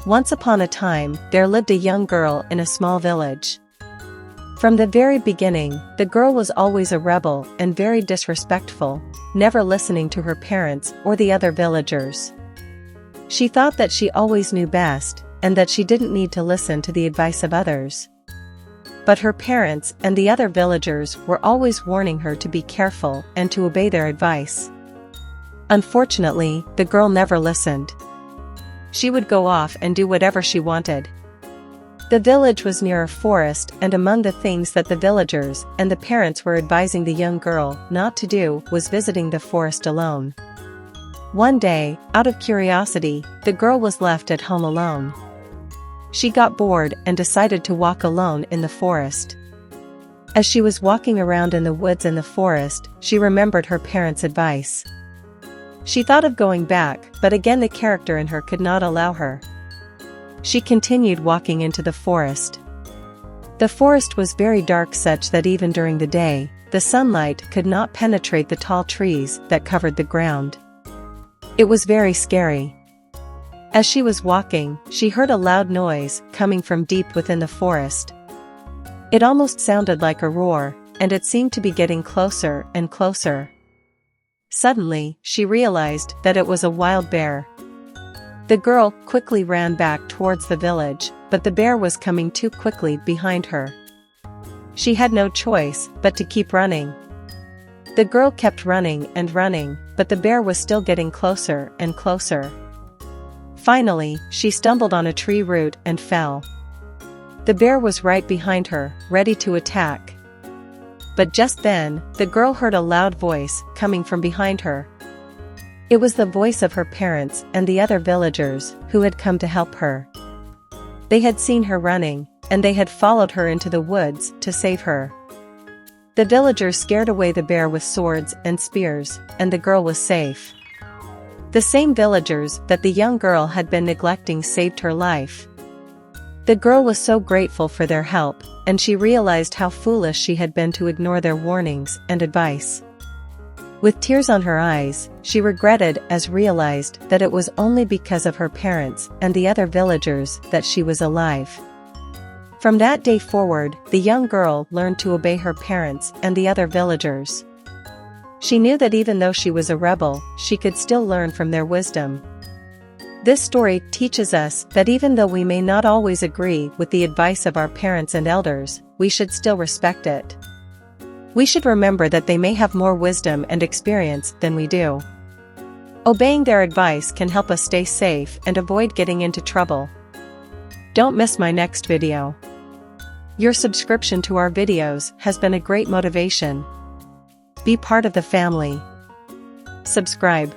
Once upon a time, there lived a young girl in a small village. From the very beginning, the girl was always a rebel and very disrespectful, never listening to her parents or the other villagers. She thought that she always knew best, and that she didn't need to listen to the advice of others. But her parents and the other villagers were always warning her to be careful and to obey their advice. Unfortunately, the girl never listened. She would go off and do whatever she wanted. The village was near a forest, and among the things that the villagers and the parents were advising the young girl not to do was visiting the forest alone. One day, out of curiosity, the girl was left at home alone. She got bored and decided to walk alone in the forest. As she was walking around in the woods in the forest, she remembered her parents' advice. She thought of going back, but again the character in her could not allow her. She continued walking into the forest. The forest was very dark, such that even during the day, the sunlight could not penetrate the tall trees that covered the ground. It was very scary. As she was walking, she heard a loud noise coming from deep within the forest. It almost sounded like a roar, and it seemed to be getting closer and closer. Suddenly, she realized that it was a wild bear. The girl quickly ran back towards the village, but the bear was coming too quickly behind her. She had no choice but to keep running. The girl kept running and running, but the bear was still getting closer and closer. Finally, she stumbled on a tree root and fell. The bear was right behind her, ready to attack. But just then, the girl heard a loud voice coming from behind her. It was the voice of her parents and the other villagers who had come to help her. They had seen her running, and they had followed her into the woods to save her. The villagers scared away the bear with swords and spears, and the girl was safe. The same villagers that the young girl had been neglecting saved her life. The girl was so grateful for their help, and she realized how foolish she had been to ignore their warnings and advice. With tears on her eyes, she regretted as realized that it was only because of her parents and the other villagers that she was alive. From that day forward, the young girl learned to obey her parents and the other villagers. She knew that even though she was a rebel, she could still learn from their wisdom. This story teaches us that even though we may not always agree with the advice of our parents and elders, we should still respect it. We should remember that they may have more wisdom and experience than we do. Obeying their advice can help us stay safe and avoid getting into trouble. Don't miss my next video. Your subscription to our videos has been a great motivation. Be part of the family. Subscribe.